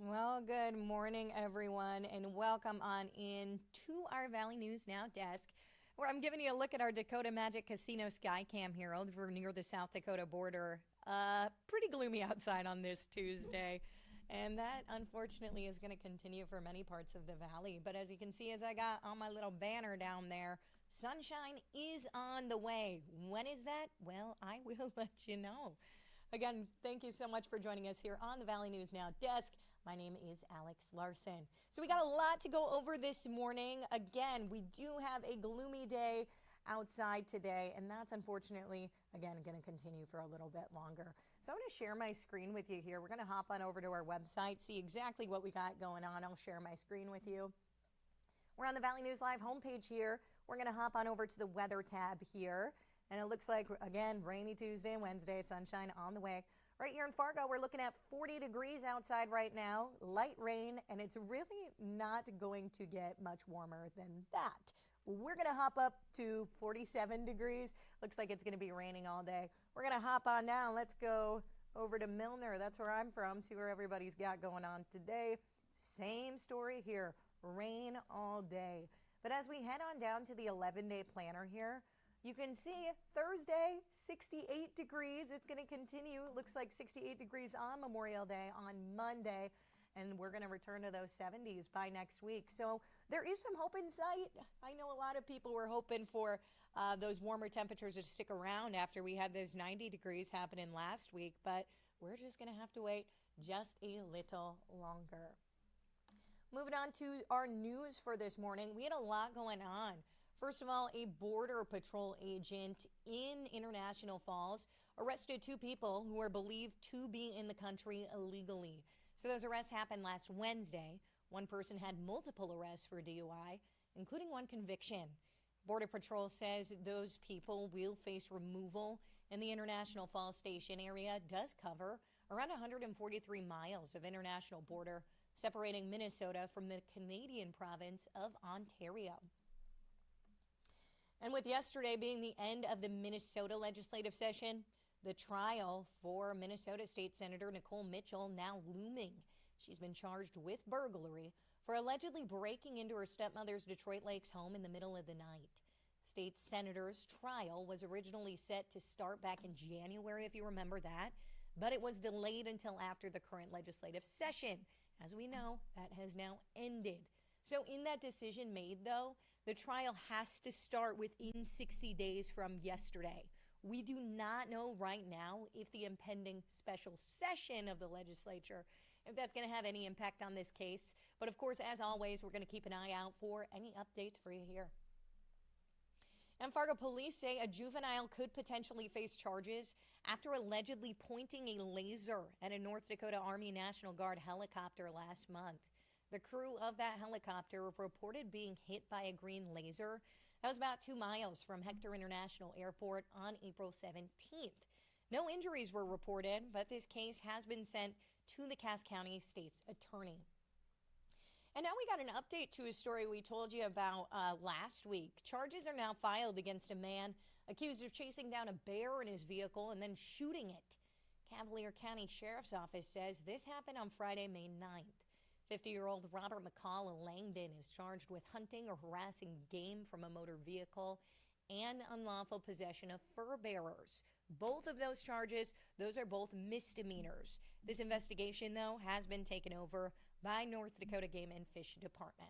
Well, good morning, everyone, and welcome on in to our Valley News Now desk, where I'm giving you a look at our Dakota Magic Casino Skycam here over near the South Dakota border. Pretty gloomy outside on this Tuesday, and that unfortunately is going to continue for many parts of the valley. But as you can see, as I got on my little banner down there, sunshine is on the way. When is that? Well, I will let you know. Again, thank you so much for joining us here on the Valley News Now desk. My name is Alex Larson. So we got a lot to go over this morning. Again, we do have a gloomy day outside today, and that's unfortunately, again, going to continue for a little bit longer. So I'm going to share my screen with you here. We're going to hop on over to our website, see exactly what we got going on. I'll share my screen with you. We're on the Valley News Live homepage here. We're going to hop on over to the weather tab here. And it looks like, again, rainy Tuesday and Wednesday, sunshine on the way. Right here in Fargo, we're looking at 40 degrees outside right now, light rain, and it's really not going to get much warmer than that. We're going to hop up to 47 degrees. Looks like it's going to be raining all day. We're going to hop on down. Let's go over to Milner. That's where I'm from. See where everybody's got going on today. Same story here. Rain all day. But as we head on down to the 11-day planner here, you can see Thursday, 68 degrees. It's going to continue. It looks like 68 degrees on Memorial Day on Monday, and we're going to return to those 70s by next week. So there is some hope in sight. I know a lot of people were hoping for those warmer temperatures to stick around after we had those 90 degrees happening last week, but we're just going to have to wait just a little longer. Moving on to our news for this morning, we had a lot going on. First of all, a Border Patrol agent in International Falls arrested two people who are believed to be in the country illegally. So those arrests happened last Wednesday. One person had multiple arrests for DUI, including one conviction. Border Patrol says those people will face removal, and the International Falls Station area does cover around 143 miles of international border, separating Minnesota from the Canadian province of Ontario. And with yesterday being the end of the Minnesota legislative session, the trial for Minnesota State Senator Nicole Mitchell now looming. She's been charged with burglary for allegedly breaking into her stepmother's Detroit Lakes home in the middle of the night. State Senator's trial was originally set to start back in January, if you remember that, but it was delayed until after the current legislative session. As we know, that has now ended. So in that decision made, though, the trial has to start within 60 days from yesterday. We do not know right now if the impending special session of the legislature, if that's going to have any impact on this case. But of course, as always, we're going to keep an eye out for any updates for you here. And Fargo police say a juvenile could potentially face charges after allegedly pointing a laser at a North Dakota Army National Guard helicopter last month. The crew of that helicopter reported being hit by a green laser. That was about 2 miles from Hector International Airport on April 17th. No injuries were reported, but this case has been sent to the Cass County State's Attorney. And now we got an update to a story we told you about last week. Charges are now filed against a man accused of chasing down a bear in his vehicle and then shooting it. Cavalier County Sheriff's Office says this happened on Friday, May 9th. 50-year-old Robert McCall of Langdon is charged with hunting or harassing game from a motor vehicle and unlawful possession of fur bearers. Both of those charges, those are both misdemeanors. This investigation, though, has been taken over by North Dakota Game and Fish Department.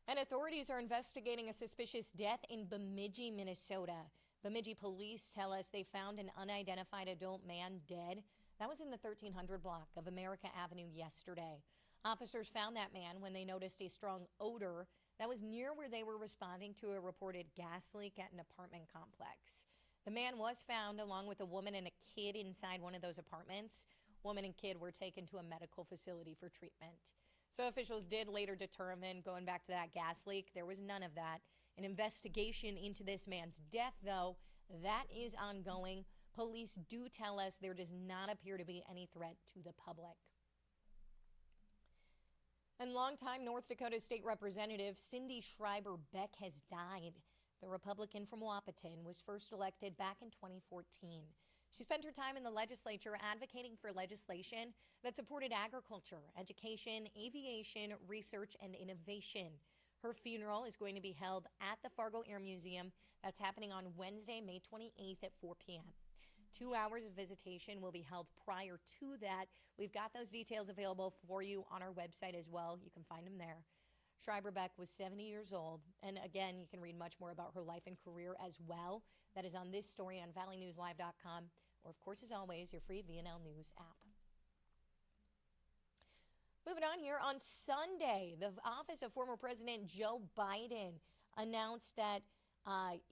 And authorities are investigating a suspicious death in Bemidji, Minnesota. Bemidji police tell us they found an unidentified adult man dead. That was in the 1300 block of America Avenue yesterday. Officers found that man when they noticed a strong odor that was near where they were responding to a reported gas leak at an apartment complex. The man was found along with a woman and a kid inside one of those apartments. Woman and kid were taken to a medical facility for treatment. So officials did later determine, going back to that gas leak, there was none of that. An investigation into this man's death, though, that is ongoing. Police do tell us there does not appear to be any threat to the public. And longtime North Dakota State Representative Cindy Schreiber Beck has died. The Republican from Wahpeton was first elected back in 2014. She spent her time in the legislature advocating for legislation that supported agriculture, education, aviation, research, and innovation. Her funeral is going to be held at the Fargo Air Museum. That's happening on Wednesday, May 28th at 4 p.m. 2 hours of visitation will be held prior to that. We've got those details available for you on our website as well. You can find them there. Schreiber Beck was 70 years old. And again, you can read much more about her life and career as well. That is on this story on valleynewslive.com, or of course, as always, your free VNL News app. Moving on here, on Sunday, the office of former President Joe Biden announced that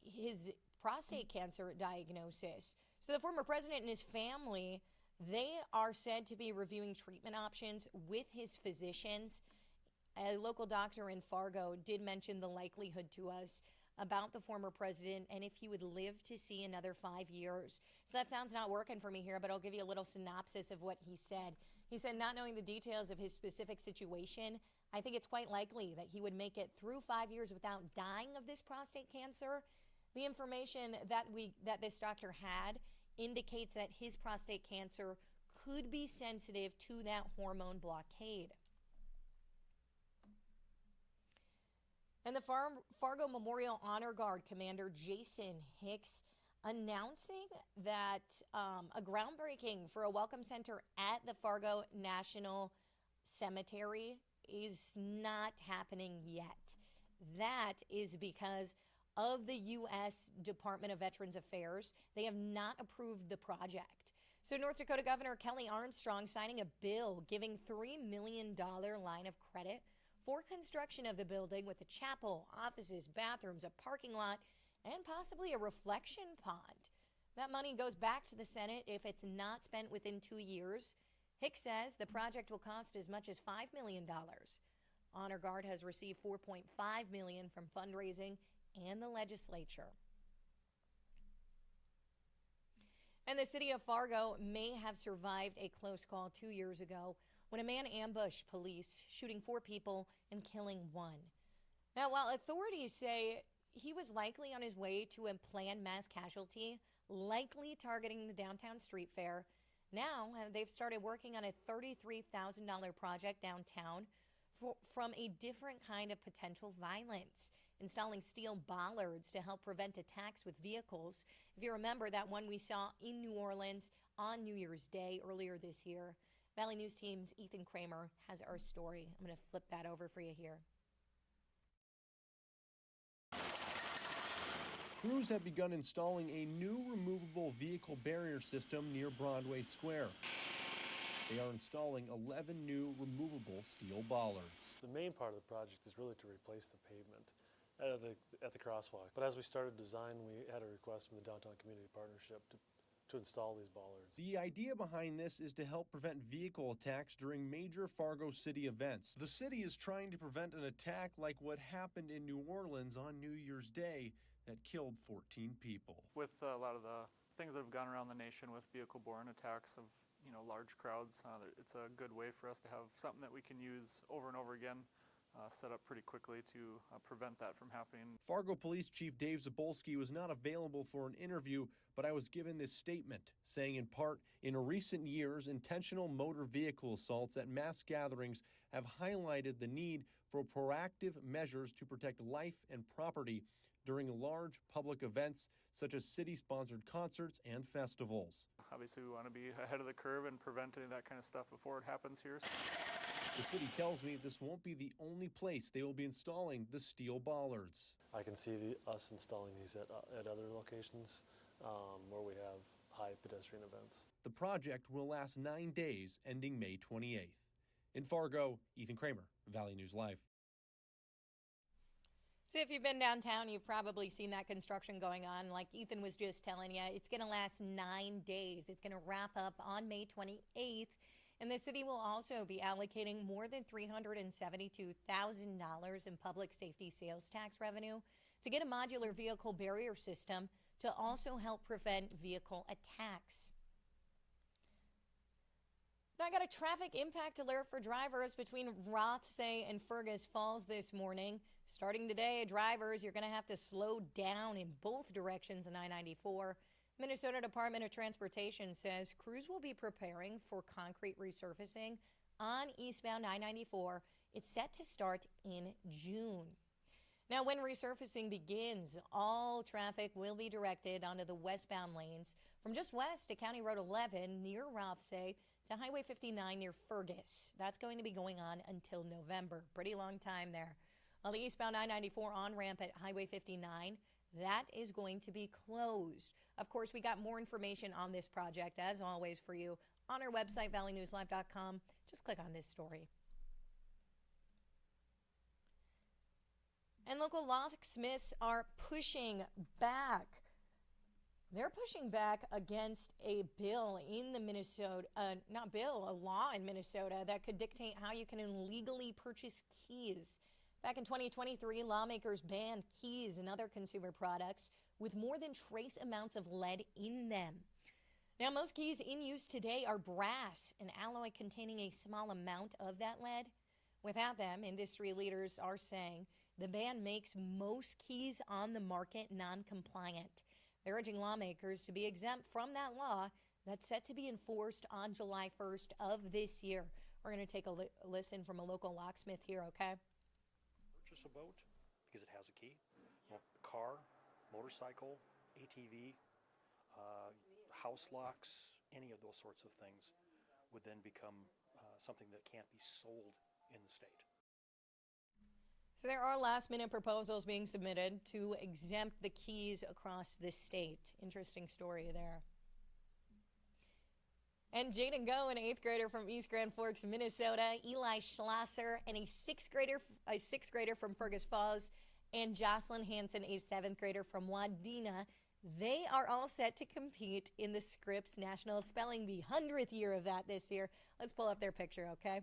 his prostate cancer diagnosis. So the former president and his family, they are said to be reviewing treatment options with his physicians. A local doctor in Fargo did mention the likelihood to us about the former president and if he would live to see another 5 years. So that sounds not working for me here, but I'll give you a little synopsis of what he said. He said, not knowing the details of his specific situation, I think it's quite likely that he would make it through 5 years without dying of this prostate cancer. The information that this doctor had indicates that his prostate cancer could be sensitive to that hormone blockade. And the Fargo Memorial Honor Guard Commander Jason Hicks announcing that a groundbreaking for a welcome center at the Fargo National Cemetery is not happening yet. That is because of the U.S. Department of Veterans Affairs. They have not approved the project. So North Dakota Governor Kelly Armstrong signing a bill giving $3 million line of credit for construction of the building with a chapel, offices, bathrooms, a parking lot, and possibly a reflection pond. That money goes back to the Senate if it's not spent within 2 years. Hicks says the project will cost as much as $5 million. Honor Guard has received $4.5 million from fundraising and the legislature. And the city of Fargo may have survived a close call 2 years ago when a man ambushed police, shooting 4 people and killing 1. Now, while authorities say he was likely on his way to a planned mass casualty, likely targeting the downtown street fair, now they've started working on a $33,000 project downtown from a different kind of potential violence, installing steel bollards to help prevent attacks with vehicles. If you remember that one we saw in New Orleans on New Year's Day earlier this year. Valley News Team's Ethan Kramer has our story. I'm going to flip that over for you here. Crews have begun installing a new removable vehicle barrier system near Broadway Square. They are installing 11 new removable steel bollards. The main part of the project is really to replace the pavement at the crosswalk. But as we started design, we had a request from the Downtown Community Partnership to install these bollards. The idea behind this is to help prevent vehicle attacks during major Fargo City events. The city is trying to prevent an attack like what happened in New Orleans on New Year's Day that killed 14 people. With a lot of the things that have gone around the nation with vehicle-borne attacks of large crowds, it's a good way for us to have something that we can use over and over again, set up pretty quickly to prevent that from happening. Fargo Police Chief Dave Zabolski was not available for an interview, but I was given this statement, saying in part, in recent years, intentional motor vehicle assaults at mass gatherings have highlighted the need for proactive measures to protect life and property during large public events such as city-sponsored concerts and festivals. Obviously, we want to be ahead of the curve and prevent any of that kind of stuff before it happens here. The city tells me this won't be the only place they will be installing the steel bollards. I can see us installing these at other locations where we have high pedestrian events. The project will last 9 days, ending May 28th. In Fargo, Ethan Kramer, Valley News Live. So if you've been downtown, you've probably seen that construction going on. Like Ethan was just telling you, it's going to last 9 days. It's going to wrap up on May 28th. And the city will also be allocating more than $372,000 in public safety sales tax revenue to get a modular vehicle barrier system to also help prevent vehicle attacks. Now, I got a traffic impact alert for drivers between Rothsay and Fergus Falls this morning. Starting today, drivers, you're going to have to slow down in both directions on I-94. Minnesota Department of Transportation says crews will be preparing for concrete resurfacing on eastbound I-94. It's set to start in June. Now, when resurfacing begins, all traffic will be directed onto the westbound lanes from just west to County Road 11 near Rothsay to Highway 59 near Fergus. That's going to be going on until November. Pretty long time there. On the eastbound I-94 on-ramp at Highway 59, that is going to be closed. Of course, we got more information on this project, as always, for you on our website, valleynewslive.com. Just click on this story. And local locksmiths are pushing back. They're pushing back against a bill in the Minnesota, a law in Minnesota that could dictate how you can illegally purchase keys. Back in 2023, lawmakers banned keys and other consumer products with more than trace amounts of lead in them. Now, most keys in use today are brass, an alloy containing a small amount of that lead. Without them, industry leaders are saying the ban makes most keys on the market non-compliant. They're urging lawmakers to be exempt from that law that's set to be enforced on July 1st of this year. We're going to take a listen from a local locksmith here, okay? Purchase a boat because it has a key. Well, car, motorcycle, ATV, house locks, any of those sorts of things would then become something that can't be sold in the state. So there are last-minute proposals being submitted to exempt the keys across the state. Interesting story there. And Jaden Go, an 8th grader from East Grand Forks, Minnesota, Eli Schlosser, and a 6th grader from Fergus Falls, and Jocelyn Hansen, a 7th grader from Wadena. They are all set to compete in the Scripps National Spelling Bee, 100th year of that this year. Let's pull up their picture, okay?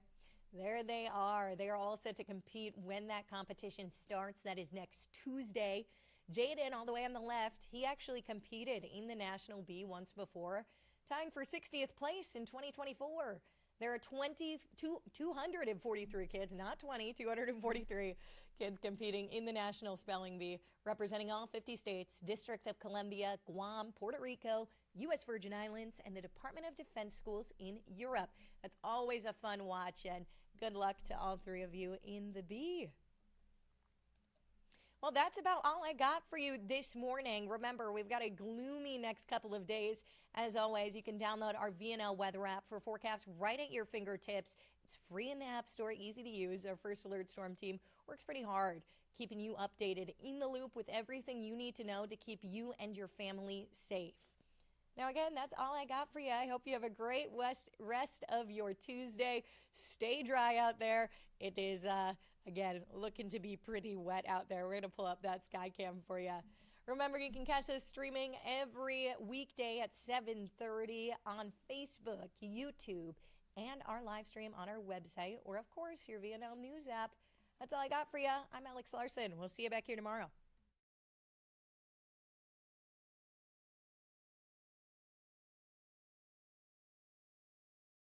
There they are. They are all set to compete when that competition starts. That is next Tuesday. Jaden, all the way on the left, he actually competed in the National Bee once before, tying for 60th place in 2024. There are 243 kids, not 20, 243 kids competing in the National Spelling Bee, representing all 50 states, District of Columbia, Guam, Puerto Rico, U.S. Virgin Islands, and the Department of Defense schools in Europe. That's always a fun watch, and good luck to all 3 of you in the Bee. Well, that's about all I got for you this morning. Remember, we've got a gloomy next couple of days. As always, you can download our VNL weather app for forecasts right at your fingertips. It's free in the App Store, easy to use. Our First Alert Storm team works pretty hard, keeping you updated, in the loop with everything you need to know to keep you and your family safe. Now, again, that's all I got for you. I hope you have a great rest of your Tuesday. Stay dry out there. It is, again, looking to be pretty wet out there. We're going to pull up that sky cam for you. Remember, you can catch us streaming every weekday at 7:30 on Facebook, YouTube, and our live stream on our website, or, of course, your VNL News app. That's all I got for you. I'm Alex Larson. We'll see you back here tomorrow.